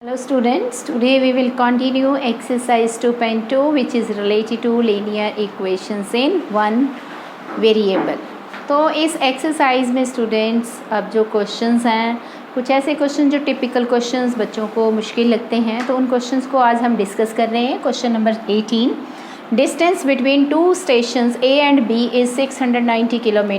Hello students, today we will continue exercise 2.2 which is related to linear equations in one variable. तो इस exercise में students अब जो questions हैं कुछ ऐसे क्वेश्चन जो टिपिकल क्वेश्चंस बच्चों को मुश्किल लगते हैं तो उन क्वेश्चंस को आज हम डिस्कस कर रहे हैं. Question number 18. Distance between two stations A and B is 690 km.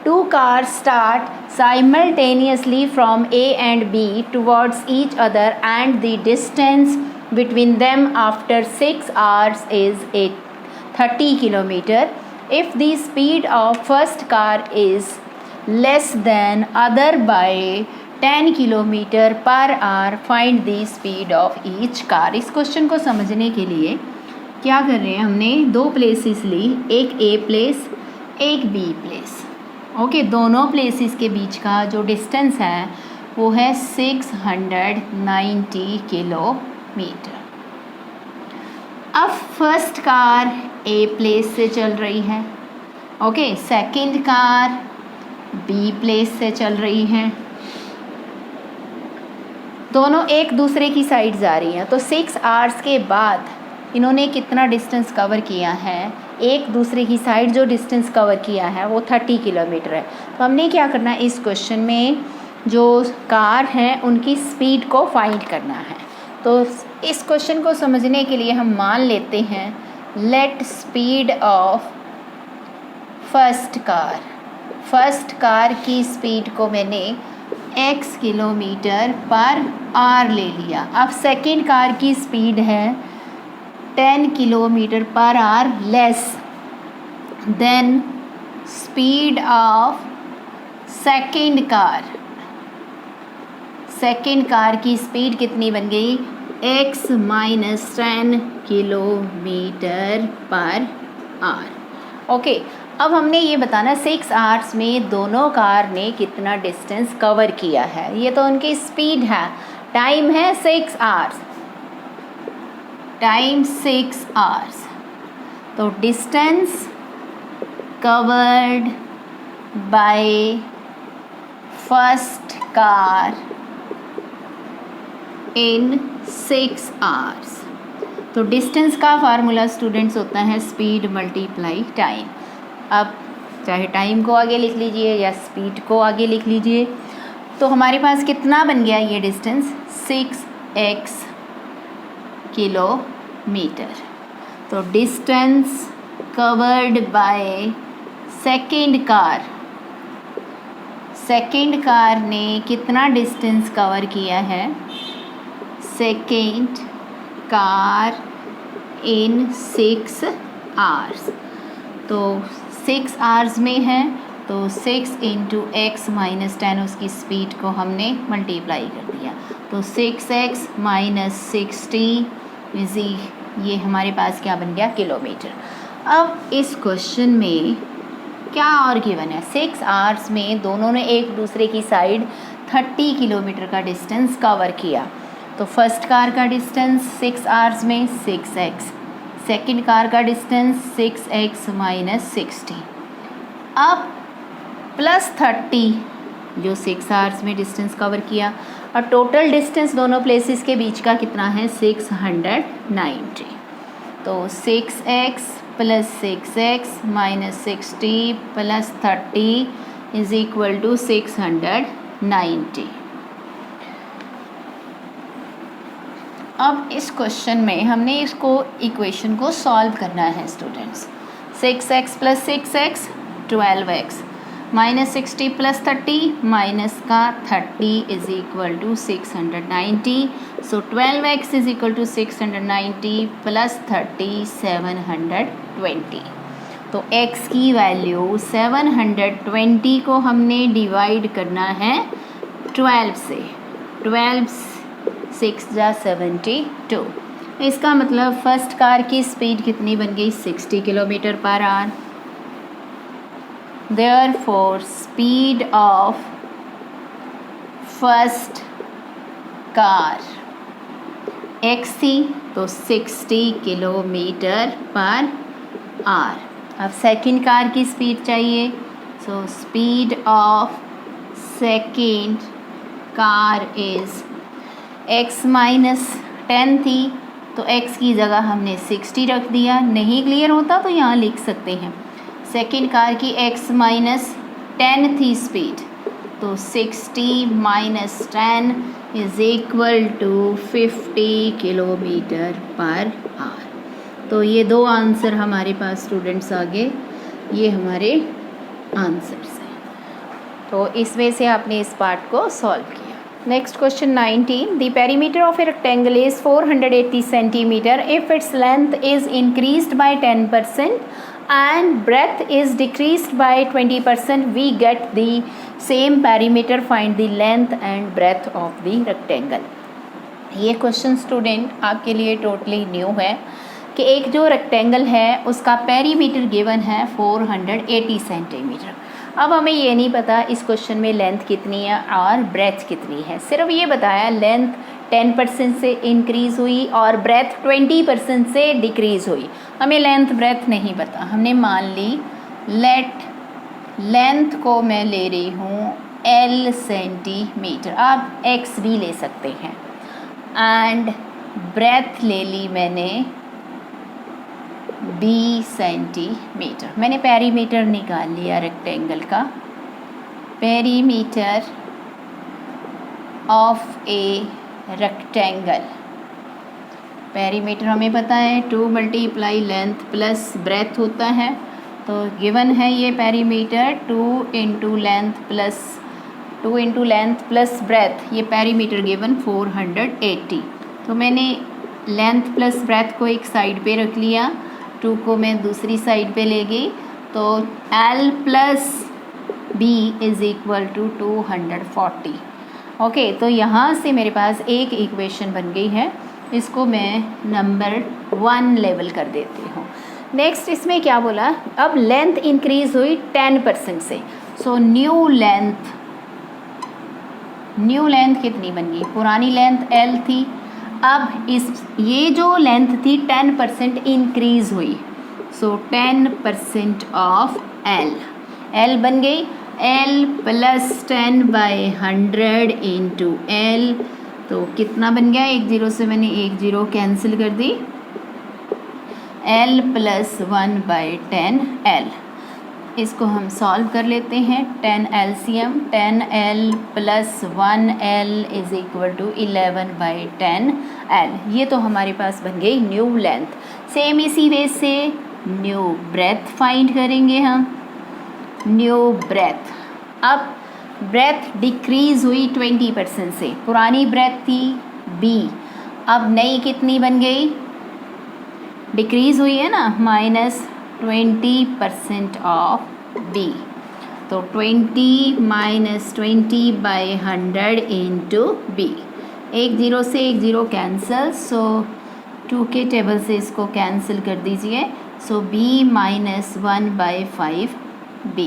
Two cars start simultaneously from A and B towards each other and the distance between them after 6 hours is 30 km. If the speed of first car is less than other by 10 km per hour, find the speed of each car. इस question को समझने के लिए क्या कर रहे हैं, हमने दो प्लेसेस ली, एक ए प्लेस एक बी प्लेस. ओके, दोनों प्लेसेस के बीच का जो डिस्टेंस है वो है 690 किलोमीटर. अब फर्स्ट कार ए प्लेस से चल रही है. Okay, second car B place से चल रही है. दोनों एक दूसरे की साइड जा रही हैं. तो 6 आवर्स के बाद इन्होंने कितना डिस्टेंस कवर किया है, एक दूसरे की साइड जो डिस्टेंस कवर किया है वो 30 किलोमीटर है. तो हमने क्या करना है, इस क्वेश्चन में जो कार हैं उनकी स्पीड को फाइंड करना है. तो इस क्वेश्चन को समझने के लिए हम मान लेते हैं let speed of first car की स्पीड को मैंने x किलोमीटर पर आवर ले लिया. अब सेकंड कार की स्पीड है 10 kilometre per our less than speed of second car की स्पीड कितनी बन गई, x minus 10 kilometre per our. Okay, अब हमने ये बताना 6 आवर्स में दोनों कार ने कितना डिस्टेंस कवर किया है. ये तो उनकी स्पीड है, टाइम है 6 आवर्स, टाइम 6 आवर्स. तो distance covered by first car in 6 hours. तो डिस्टेंस का फार्मूला स्टूडेंट्स होता है स्पीड मल्टीप्लाई टाइम. अब चाहे टाइम को आगे लिख लीजिए या स्पीड को आगे लिख लीजिए. तो हमारे पास कितना बन गया ये डिस्टेंस, 6x किलोमीटर. तो distance covered by second car ने कितना डिस्टेंस कवर किया है, सेकंड कार इन 6 आवर्स. तो 6 आवर्स में है तो 6 इंटू एक्स माइनस 10 उसकी स्पीड को हमने मल्टीप्लाई कर दिया. तो 6x माइनस 60 इजी, ये हमारे पास क्या बन गया, किलोमीटर. अब इस क्वेश्चन में क्या और गिवन है, 6 आवर्स में दोनों ने एक दूसरे की साइड 30 किलोमीटर का डिस्टेंस कवर किया. तो फर्स्ट कार का डिस्टेंस 6 आवर्स में 6x, सेकंड कार का डिस्टेंस 6x माइनस 60. अब प्लस 30 जो 6 आवर्स में डिस्टेंस कवर किया, और टोटल डिस्टेंस दोनों प्लेसेस के बीच का कितना है, 690. तो 6x plus 6x minus 60 plus 30 is equal to 690. अब इस क्वेश्चन में हमने इसको इक्वेशन को सॉल्व करना है students. 6x plus 6x 12x minus 60 plus 30 minus का 30 is equal to 690. So 12x is equal to 690 plus 30 720. तो x की वैल्यू 720 को हमने डिवाइड करना है 12 से. 12 6 जा 72. इसका मतलब फर्स्ट कार की स्पीड कितनी बन गई, 60 kilometre per our. Therefore, speed of first car x थी तो 60 किलोमीटर पर आवर. अब सेकंड कार की स्पीड चाहिए. So speed of second car is x minus 10 थी तो x की जगह हमने 60 रख दिया। नहीं क्लियर होता तो यहाँ लिख सकते हैं। सेकंड कार की x माइनस 10 थी स्पीड, तो 60 minus 10 is equal to 50 kilometre per hour. तो ये दो आंसर हमारे पास स्टूडेंट्स आ गए, ये हमारे आंसर्स हैं। तो इस वे से आपने इस पार्ट को सॉल्व किया। Next question 19, the perimeter of a rectangle is 480 centimetre if its length is increased by 10% and breadth is decreased by 20%, we get the same perimeter, find the length and breadth of the rectangle। ये question student आपके लिए totally new है कि एक जो rectangle है उसका perimeter given है 480 सेंटीमीटर। अब हमें ये नहीं पता इस क्वेश्चन में लेंथ कितनी है और ब्रेथ कितनी है, सिर्फ ये बताया लेंथ 10% से इंक्रीज़ हुई और ब्रेथ 20% से डिक्रीज़ हुई। हमें लेंथ ब्रेथ नहीं पता। हमने मान ली लेंथ को मैं ले रही हूँ L सेंटीमीटर, आप x भी ले सकते हैं, एंड ब्रेथ ले ली मैंने B सेंटीमीटर। मैंने पेरीमीटर निकाल लिया रेक्टेंगल का। Perimeter of a rectangle, perimeter हमें पता है 2 मल्टीप्लाई लेंथ प्लस ब्रेथ होता है। तो गिवन है ये perimeter 2 into length plus breadth, ये पेरीमीटर गिवन 480। तो मैंने लेंथ प्लस ब्रेथ को एक साइड पे रख लिया, 2 को मैं दूसरी साइड पे ले गई, तो L plus B is equal to 240। Okay, तो यहाँ से मेरे पास एक इक्वेशन बन गई है, इसको मैं नंबर 1 लेवल कर देती हूँ। नेक्स्ट इसमें क्या बोला, अब लेंथ इंक्रीज़ हुई 10% से, सो न्यू लेंथ कितनी बन गई, पुरानी लेंथ L थी, अब ये जो लेंथ थी 10% इंक्रीज़ हुई, सो 10% ऑफ L बन गई L प्लस 10/100 इंटू L। तो कितना बन गया, 1 0 से मैंने 1 0 कैंसिल कर दी, L प्लस 1/10 L। इसको हम सॉल्व कर लेते हैं, 10 LCM, 10L plus 1L is equal to 11/10 L। ये तो हमारे पास बन गई न्यू लेंथ। सेम इसी वे से न्यू ब्रेथ फाइंड करेंगे हम। न्यू ब्रेथ, अब ब्रेथ डिक्रीज़ हुई 20% से, पुरानी ब्रेथ थी B, अब नई कितनी बन गई, डिक्रीज़ हुई है ना, -20% ऑफ B। तो 20 माइनस 20/100 इंटू B। 1 0 से 1 0 कैंसिल, सो 2 के टेबल से इसको कैंसिल कर दीजिए, सो B माइनस 1/5 B।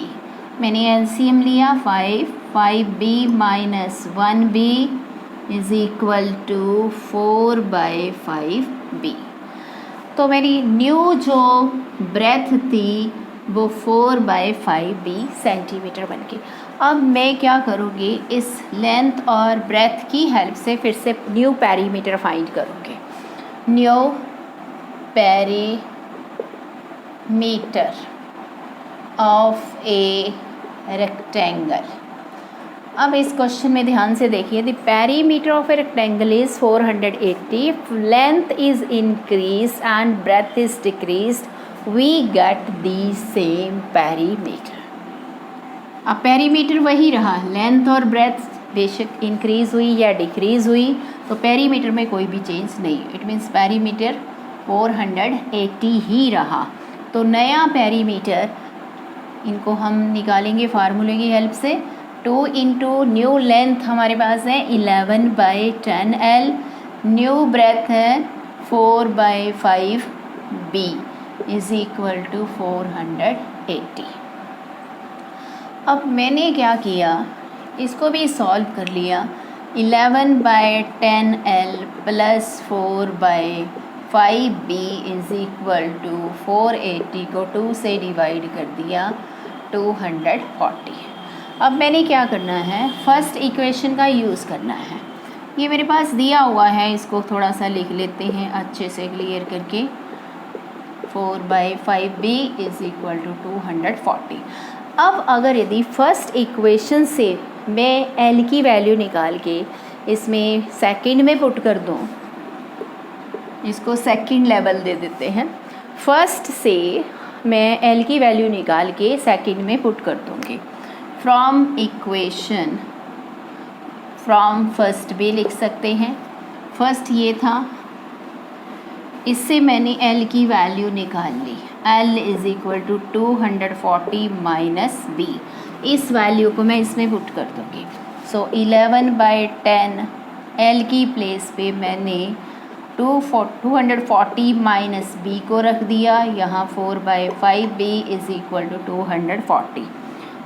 मैंने LCM लिया 5B minus 1B is equal to 4/5 B। तो मेरी न्यू जो ब्रेथ थी वो 4/5 B सेंटीमीटर बन गई। अब मैं क्या करूँगी, इस लेंथ और ब्रेथ की हेल्प से फिर से न्यू पेरीमीटर फाइंड करूँगी। New perimeter of a rectangle. अब इस क्वेश्चन में ध्यान से देखिए, the perimeter of a rectangle is 480, length is increase and breadth is decrease, we get the same perimeter. अब पेरीमीटर वही रहा, लेंथ और ब्रेथ बेशक इंक्रीज हुई या डिक्रीज हुई, तो पेरीमीटर में कोई भी चेंज नहीं, इट मीन्स पेरीमीटर 480 ही रहा। तो नया पेरीमीटर इनको हम निकालेंगे फार्मूले की हेल्प से। 2 इंटू न्यू लेंथ हमारे पास है 11/10 L, न्यू ब्रेथ है 4/5 B इज़ इक्वल टू 480। अब मैंने क्या किया, इसको भी सॉल्व कर लिया। 11/10 L plus 4/5 B is equal to 480 को 2 से डिवाइड कर दिया 240। अब मैंने क्या करना है, फर्स्ट इक्वेशन का यूज़ करना है। ये मेरे पास दिया हुआ है, इसको थोड़ा सा लिख लेते हैं अच्छे से क्लियर करके। 4/5b is equal to 240। अब अगर यदि फर्स्ट इक्वेशन से मैं एल की वैल्यू निकाल के इसमें सेकंड में पुट कर दूँ, इसको सेकंड लेवल दे देते हैं। फर्स्ट से मैं एल की वैल्यू निकाल के सेकंड में पुट कर दूँगी। फ्रॉम इक्वेशन, फ्रॉम फर्स्ट भी लिख सकते हैं। फर्स्ट ये था, इससे मैंने एल की वैल्यू निकाल ली। L is equal to 240 minus B. इस वैल्यू को मैं इसमें पुट कर दूँगी। सो 11/10 एल की प्लेस पे मैंने 240 माइनस बी को रख दिया। यहाँ 4/5b इज़ इक्वल टू 240।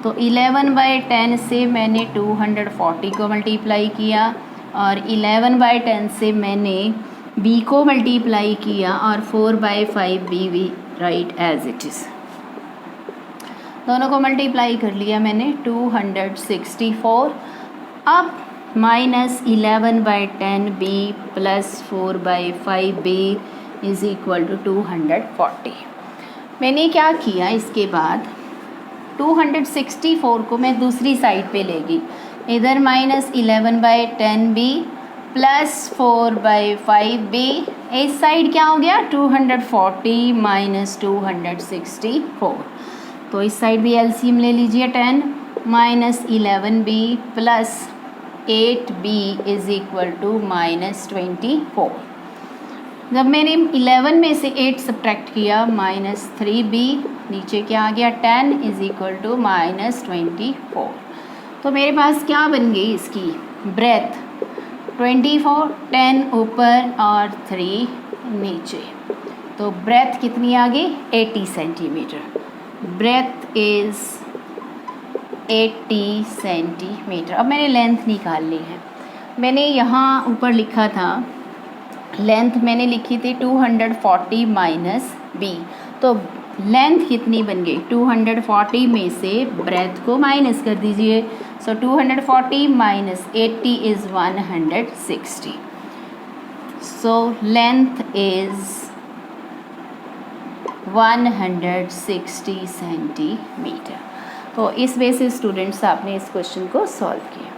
तो 11/10 से मैंने 240 को मल्टीप्लाई किया और 11/10 से मैंने b को मल्टीप्लाई किया और 4/5b भी राइट एज इट इज़। दोनों को मल्टीप्लाई कर लिया मैंने, 264। अब minus 11/10b plus 4/5b is equal to 240। मैंने क्या किया, इसके बाद 264 को मैं दूसरी साइड पे लेगी। इधर माइनस 11/10b प्लस 4/5b, इस साइड क्या हो गया 240 माइनस 264। तो इस साइड भी एलसीएम ले लीजिए। 10 minus 11b plus 8b is equal to minus 24। जब मैंने 11 में से 8 सब्ट्रैक्ट किया, माइनस 3b, नीचे क्या आ गया 10 इज़ इक्वल टू माइनस 24। तो मेरे पास क्या बन गई इसकी ब्रेथ, 24, 10 ऊपर और 3 नीचे। तो ब्रेथ कितनी आ गई 80 सेंटीमीटर। Breath is 80 centimetre. अब मैंने लेंथ निकाल ली है। मैंने यहाँ ऊपर लिखा था, लेंथ मैंने लिखी थी 240 माइनस बी। तो लेंथ कितनी बन गई, 240 में से ब्रेथ को माइनस कर दीजिए। सो 240 minus 80 is 160। So length is 160 centimetre. तो इस वे से स्टूडेंट्स आपने इस क्वेश्चन को सॉल्व किया।